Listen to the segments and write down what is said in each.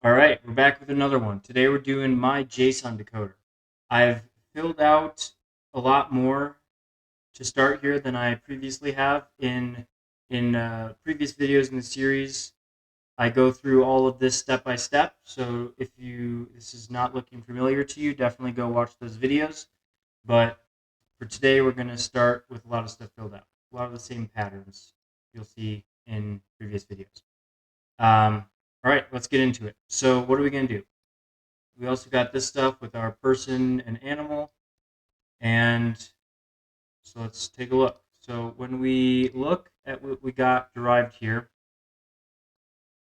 All right, we're back with another one. Today we're doing my JSON decoder. I've filled out a lot more to start here than I previously have in previous videos in the series. I go through all of this step by step. So if this is not looking familiar to you, definitely go watch those videos. But for today, we're going to start with a lot of stuff filled out, a lot of the same patterns you'll see in previous videos. All right, let's get into it. So what are we going to do? We also got this stuff with our person and animal. And so let's take a look. So when we look at what we got derived here,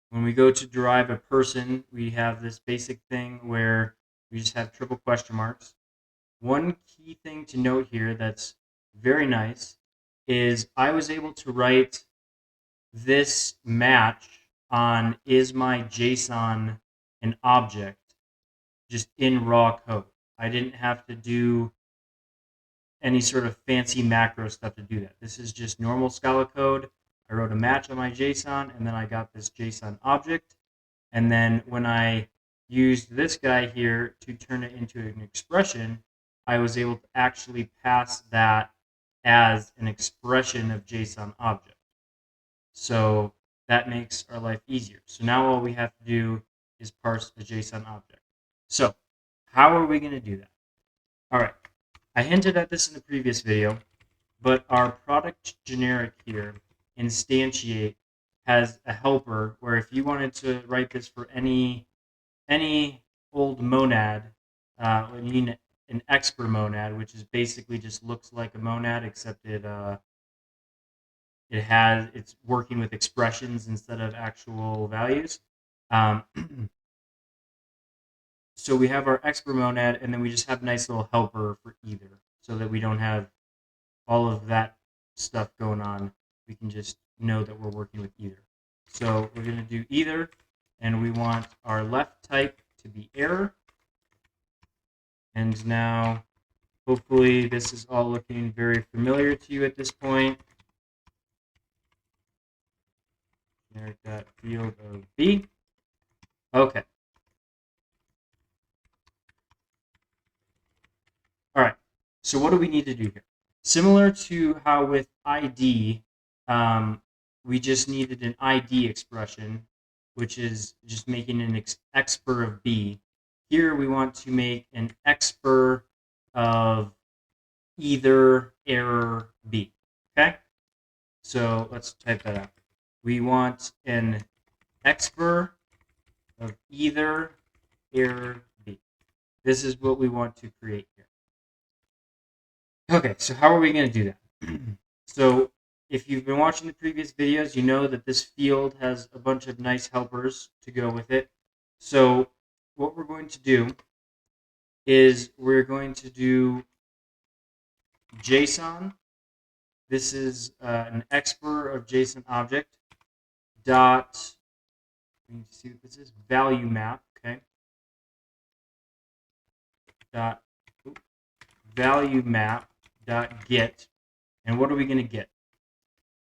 when we go to derive a person, we have this basic thing where we just have triple question marks. One key thing to note here that's very nice is I was able to write this match on is my JSON an object just in raw code. I didn't have to do any sort of fancy macro stuff to do that. This is just normal Scala code. I wrote a match on my JSON, and then I got this JSON object. And then when I used this guy here to turn it into an expression, I was able to actually pass that as an expression of JSON object. So that makes our life easier. So now all we have to do is parse a JSON object. So how are we going to do that? All right. I hinted at this in the previous video, but our product generic here, instantiate, has a helper where if you wanted to write this for any old monad, you need an expr monad, which is basically just looks like a monad, except it's working with expressions instead of actual values. So we have our expr monad, and then we just have a nice little helper for either, so that we don't have all of that stuff going on. We can just know that we're working with either. So we're going to do either, and we want our left type to be error. And now, hopefully, this is all looking very familiar to you at this point. Generic that field of B. Okay. All right. So what do we need to do here? Similar to how with ID, we just needed an ID expression, which is just making an expr of B. Here we want to make an expr of either error B. Okay? So let's type that out. We want an expr of either error B. This is what we want to create here. Okay, so how are we going to do that? So if you've been watching the previous videos, you know that this field has a bunch of nice helpers to go with it. So what we're going to do is we're going to do JSON. This is an expr of JSON object dot, we need to see what this is, value map, okay? Dot value map dot get. And what are we going to get?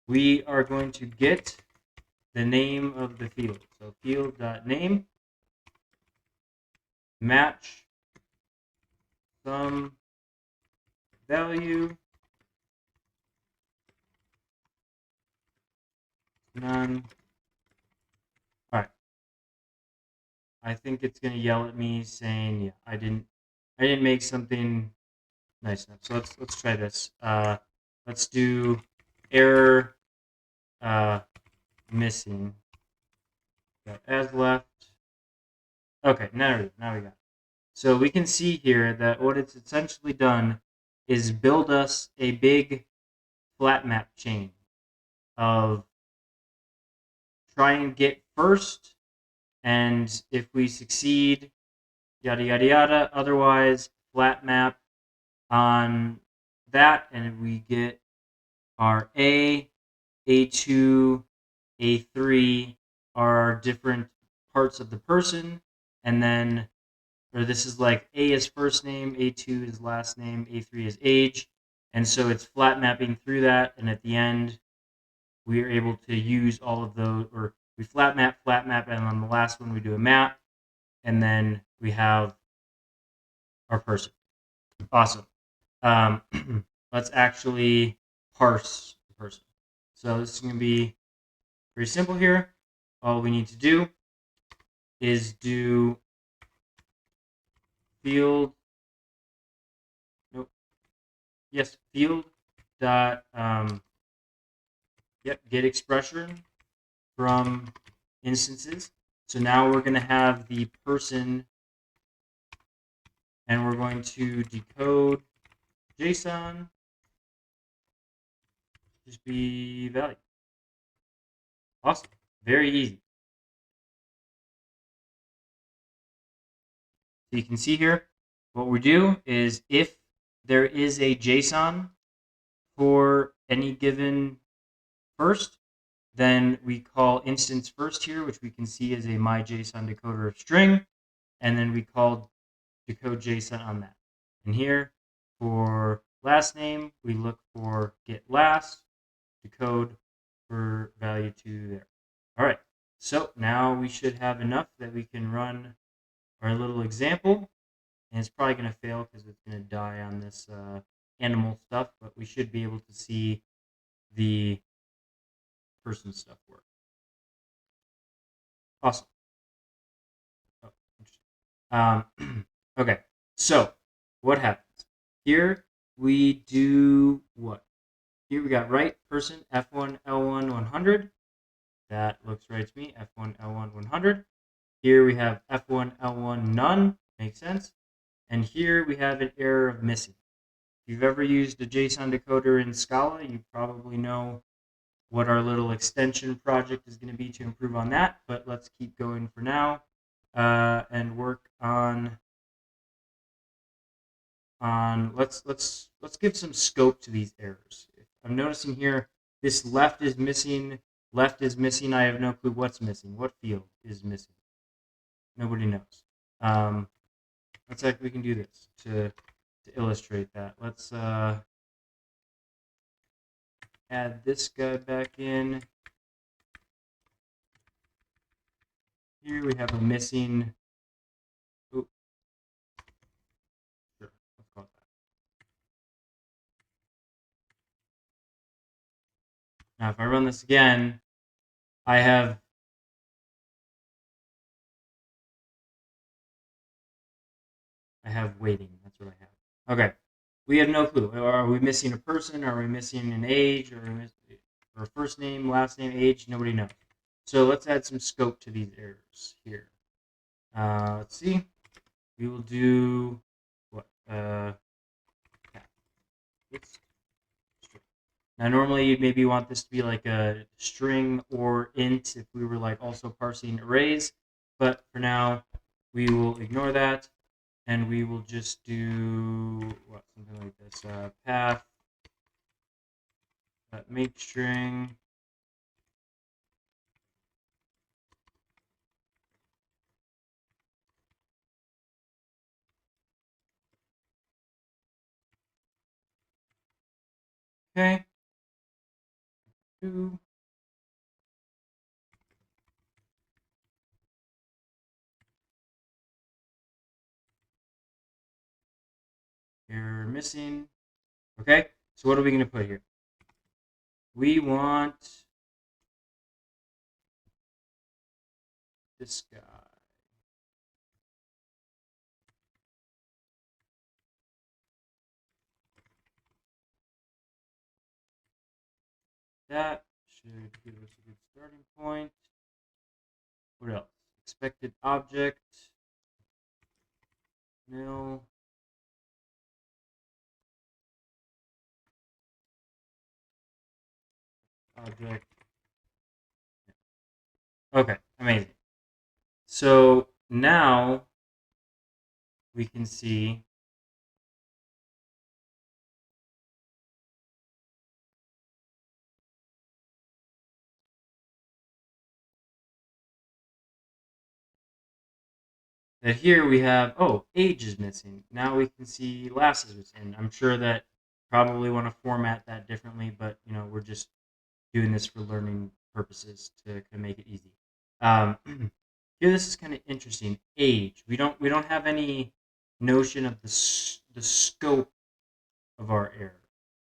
We are going to get the name of the field. So field.name match some value none. All right. I think it's going to yell at me saying, yeah, I didn't make something nice enough. So let's try this. Let's do error missing. Got as left. Okay, now we got it. So we can see here that what it's essentially done is build us a big flat map chain of try and get first, and if we succeed, yada yada yada. Otherwise, flat map on that, and we get our A, A2, A3 are different parts of the person, and then, or this is like A is first name, A2 is last name, A3 is age, and so it's flat mapping through that, and at the end, we are able to use all of those, or we flat map, and on the last one we do a map, and then we have our person. Awesome. Let's actually parse the person. So this is going to be very simple here. All we need to do is do field, field dot, get expression from instances. So now we're going to have the person, and we're going to decode JSON, just be value. Awesome. Very easy. So you can see here, what we do is if there is a JSON for any given first, then we call instance first here, which we can see as a my JsonDecoder string, and then we call decode JSON on that. And here, for last name, we look for get last, decode for value to there. All right, so now we should have enough that we can run our little example. And it's probably going to fail because it's going to die on this animal stuff, but we should be able to see the person stuff work. Awesome. Oh, interesting. Okay, so what happens? Here we do what? Here we got right person F1 L1 100. That looks right to me. F1 L1 100. Here we have F1 L1 none. Makes sense. And here we have an error of missing. If you've ever used a JSON decoder in Scala, you probably know what our little extension project is going to be to improve on that. But let's keep going for now and work on let's give some scope to these errors. I'm noticing here this left is missing. Left is missing. I have no clue what's missing. What field is missing? Nobody knows. Looks like we can do this to illustrate that. Let's add this guy back in. Here we have a missing. Ooh. Sure, let's call it that. Now, if I run this again, I have waiting. That's what I have. Okay, we have no clue. Are we missing a person? Are we missing an age? Or first name, last name, age? Nobody knows. So let's add some scope to these errors here. Let's see. We will do what? Now, normally you'd maybe want this to be like a string or int if we were like also parsing arrays, but for now we will ignore that, and we will just do something like this: path make string. Okay. You're missing. Okay. So what are we going to put here? We want this guy. That should give us a good starting point. What else? Expected object. Nil. Object. Okay, amazing. So now we can see that here we have, age is missing. Now we can see last is missing. I'm sure that probably want to format that differently, but we're just doing this for learning purposes to make it easy. here this is kind of interesting. Age. We don't have any notion of the scope of our error.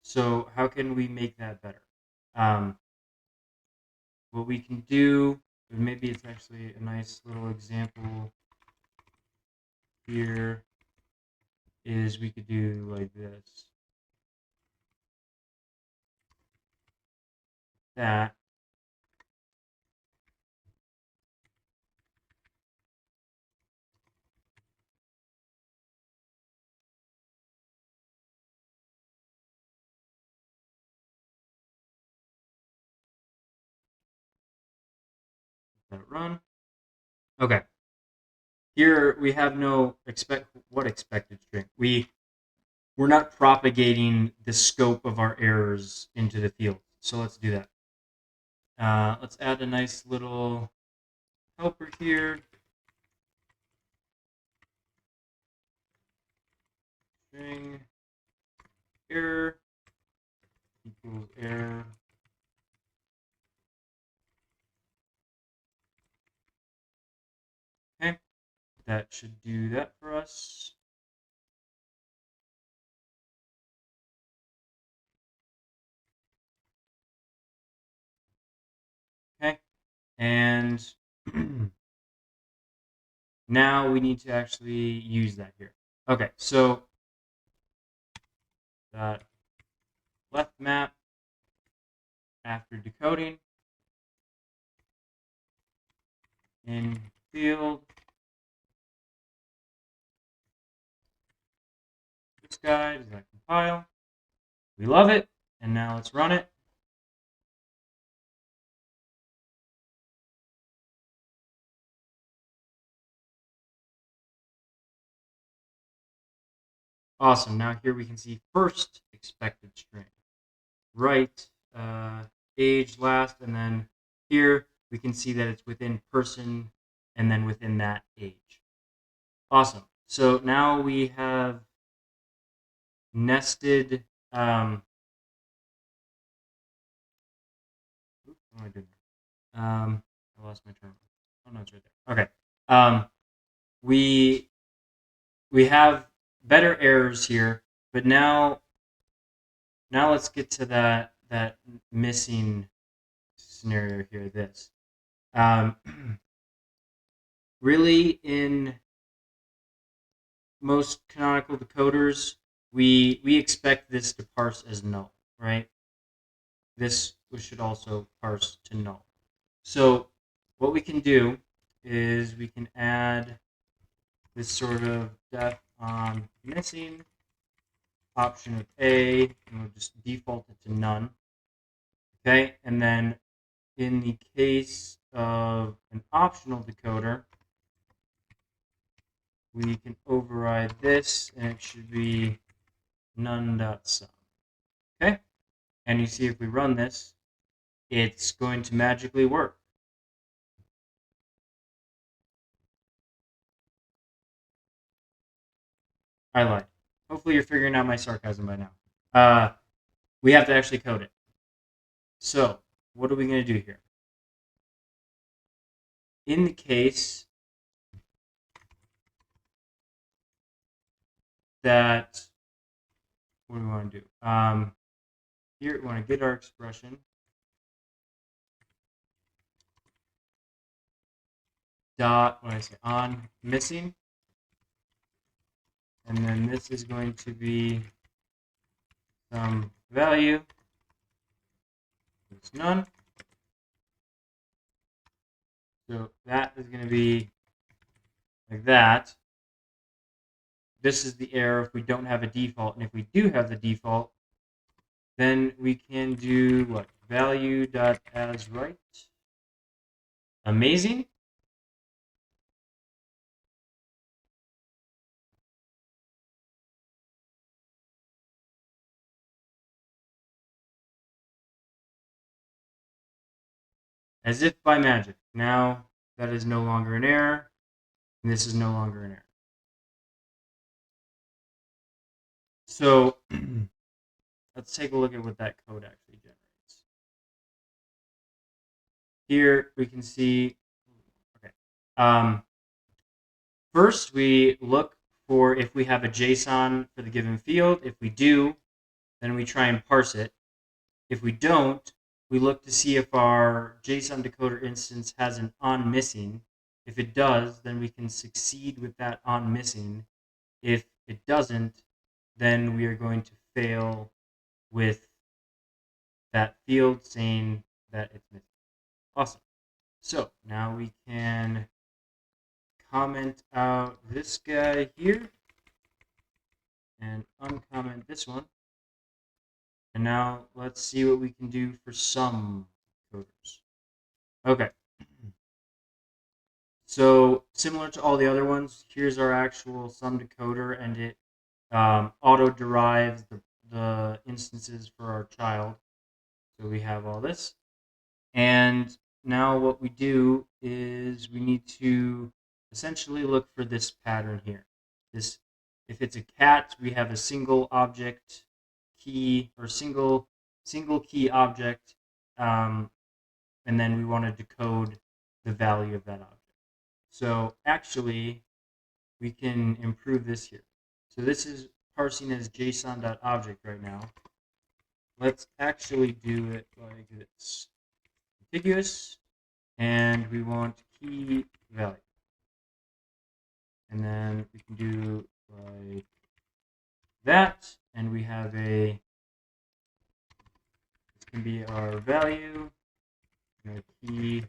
So how can we make that better? What we can do, maybe it's actually a nice little example here, is we could do like this. That. Let it run. Okay. Here we have no expected string. We're not propagating the scope of our errors into the field. So let's do that. Let's add a nice little helper here. String error equals error. Okay, that should do that for us. Okay, and now we need to actually use that here. Okay, so that left map after decoding in field. This guy, does that compile? We love it, and now let's run it. Awesome. Now here we can see first expected string. Right, age last, and then here we can see that it's within person and then within that age. Awesome. So now we have nested. What am I doing? I lost my term. Oh no, it's right there. Okay. We have better errors here, but now let's get to that missing scenario here. This really in most canonical decoders, we expect this to parse as null, right? This should also parse to null. So what we can do is we can add this sort of def on missing option of A, and we'll just default it to none. Okay, and then in the case of an optional decoder, we can override this, and it should be none.sum. Okay, and you see if we run this, it's going to magically work. I lied. Hopefully you're figuring out my sarcasm by now. We have to actually code it. So what are we going to do here? In the case that, what do we want to do? Here we want to get our expression. Dot, when I say on missing, and then this is going to be some value. It's none. So that is going to be like that. This is the error if we don't have a default, and if we do have the default, then we can do what? Value.asWrite. Amazing. As if by magic. Now that is no longer an error, and this is no longer an error. So let's take a look at what that code actually generates. Here we can see, okay, First, we look for if we have a JSON for the given field. If we do, then we try and parse it. If we don't, we look to see if our JsonDecoder instance has an onMissing. If it does, then we can succeed with that onMissing. If it doesn't, then we are going to fail with that field saying that it's missing. Awesome. So now we can comment out this guy here and uncomment this one. And now let's see what we can do for some coders. Okay. So similar to all the other ones, here's our actual sum decoder, and it auto derives the instances for our child. So we have all this. And now what we do is we need to essentially look for this pattern here. This, if it's a cat, we have a single object key or single key object, and then we want to decode the value of that object. So actually, we can improve this here. So this is parsing as JSON.object right now. Let's actually do it like this. Contiguous, and we want key value. And then we can do like that, and we have this can be our value, and our key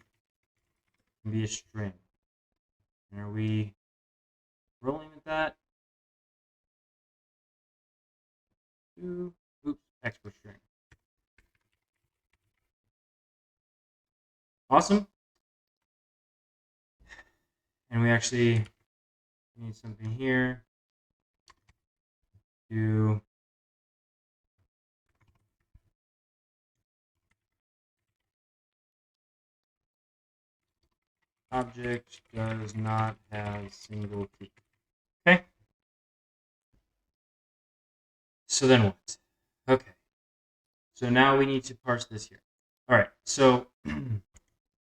can be a string. And are we rolling with that? Oops, export string. Awesome. And we actually need something here to object does not have single key. Okay. So then what? Okay. So now we need to parse this here. All right. So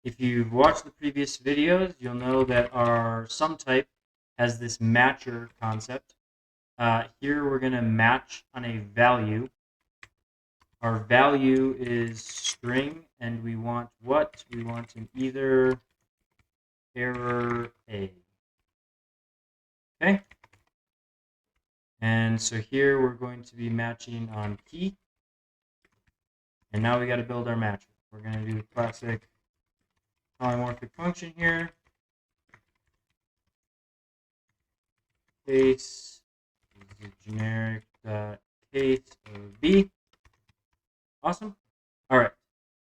if you've watched the previous videos, you'll know that our sum type has this matcher concept. Here we're going to match on a value. Our value is string, and we want what? We want an either error A. Okay? And so here we're going to be matching on key. And now we got to build our matcher. We're going to do the classic polymorphic function here. Case is a generic case of B. Awesome. All right.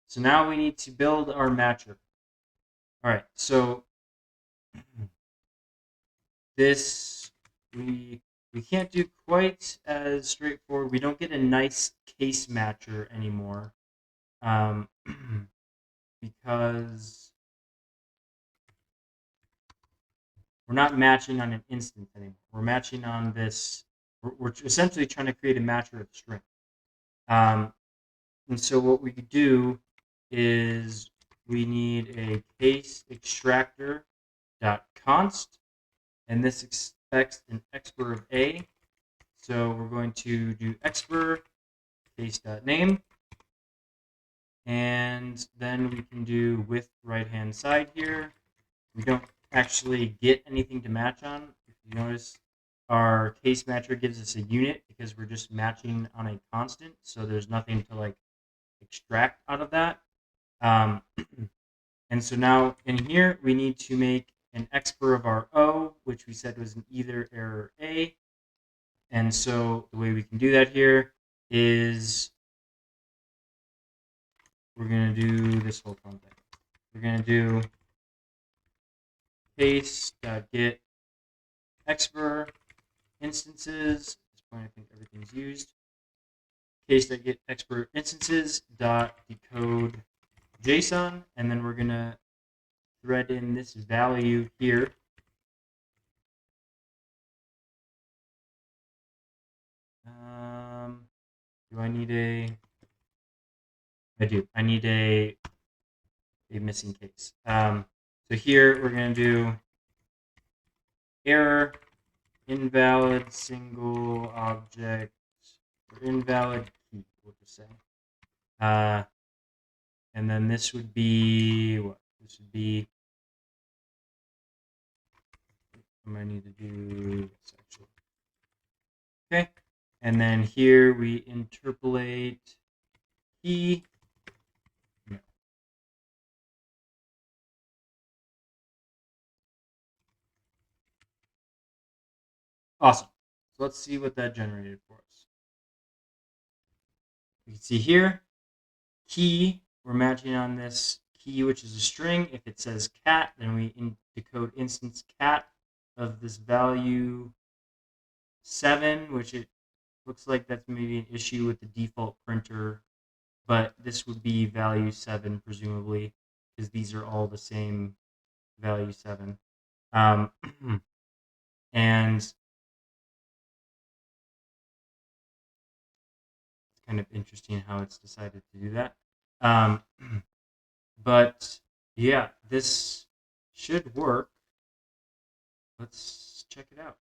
So now we need to build our matcher. All right. So this we can't do quite as straightforward. We don't get a nice case matcher anymore, because we're not matching on an instance anymore. We're matching on this. We're essentially trying to create a matcher of string. And so what we could do is we need a case extractor dot const, and this expects an expr of A. So we're going to do expr case.name, and then we can do with right-hand side here. We don't actually get anything to match on. If you notice, our case matcher gives us a unit because we're just matching on a constant, so there's nothing to like extract out of that. And so now in here we need to make an expr of our O, which we said was an either error A. And so the way we can do that here is we're going to do this whole fun thing. We're going to do case.get expr instances. At this point, I think everything's used. Case.get expr instances dot decode JSON, and then we're going to thread in this value here. Do I need a? I do. I need a missing case. So here we're going to do error, invalid single object, or invalid key, we'll just say. And then this would be what? This would be, I might need to do this actually. Okay, and then here we interpolate key. No. Awesome. So let's see what that generated for us. You can see here, key, we're matching on this key, which is a string. If it says cat, then we decode instance cat of this value 7, which it looks like that's maybe an issue with the default printer, but this would be value 7, presumably, because these are all the same value 7. And it's kind of interesting how it's decided to do that. But yeah, this should work. Let's check it out.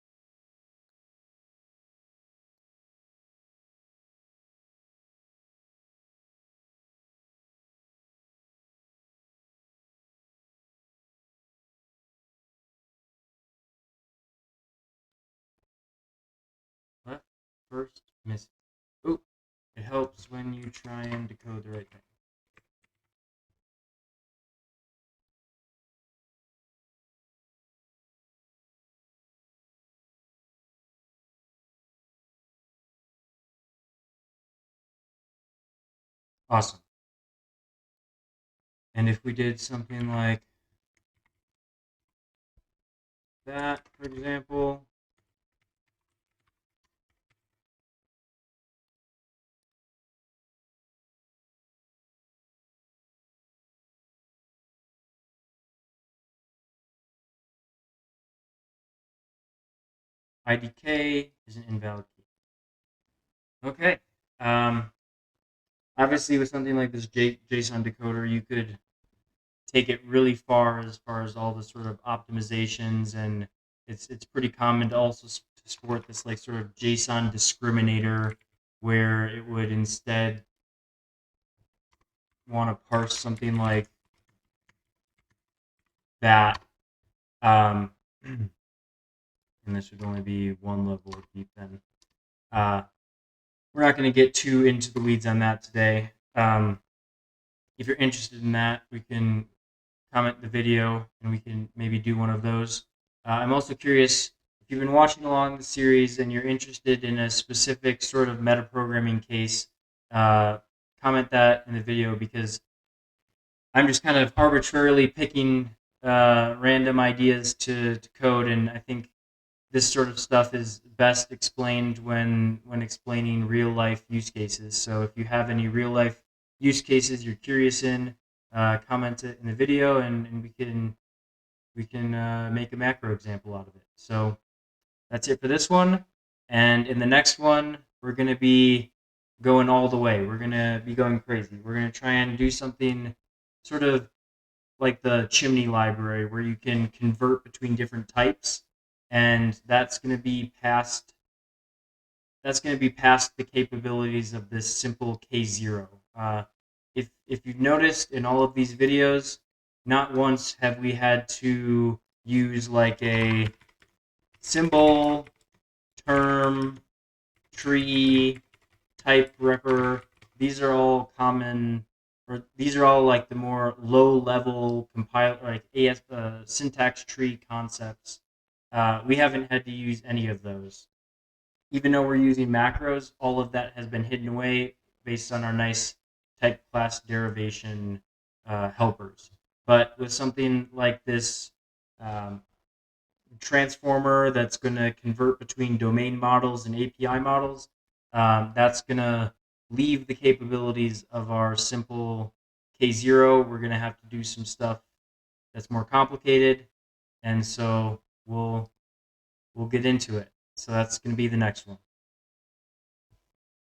Left, first, missing. Ooh, it helps when you try and decode the right thing. Awesome. And if we did something like that, for example, IDK is an invalid key. Okay. Obviously, with something like this JsonDecoder, you could take it really far as all the sort of optimizations, and it's pretty common to also to support this like sort of JSON discriminator, where it would instead want to parse something like that, and this would only be one level deep then. We're not going to get too into the weeds on that today. If you're interested in that, we can comment the video and we can maybe do one of those. I'm also curious if you've been watching along the series and you're interested in a specific sort of metaprogramming case, comment that in the video, because I'm just kind of arbitrarily picking random ideas to code, and I think this sort of stuff is best explained when explaining real life use cases. So if you have any real life use cases you're curious in, comment it in the video, and we can make a macro example out of it. So that's it for this one. And in the next one, we're going to be going all the way. We're going to be going crazy. We're going to try and do something sort of like the chimney library, where you can convert between different types, and that's going to be past the capabilities of this simple K0. If you've noticed in all of these videos, not once have we had to use like a symbol, term, tree, type wrapper. These are all common, or these are all like the more low-level compile, like syntax tree concepts. We haven't had to use any of those. Even though we're using macros, all of that has been hidden away based on our nice Typeclass derivation helpers. But with something like this transformer that's going to convert between domain models and API models, that's going to leave the capabilities of our simple K0. We're going to have to do some stuff that's more complicated, and so we'll get into it. So that's going to be the next one.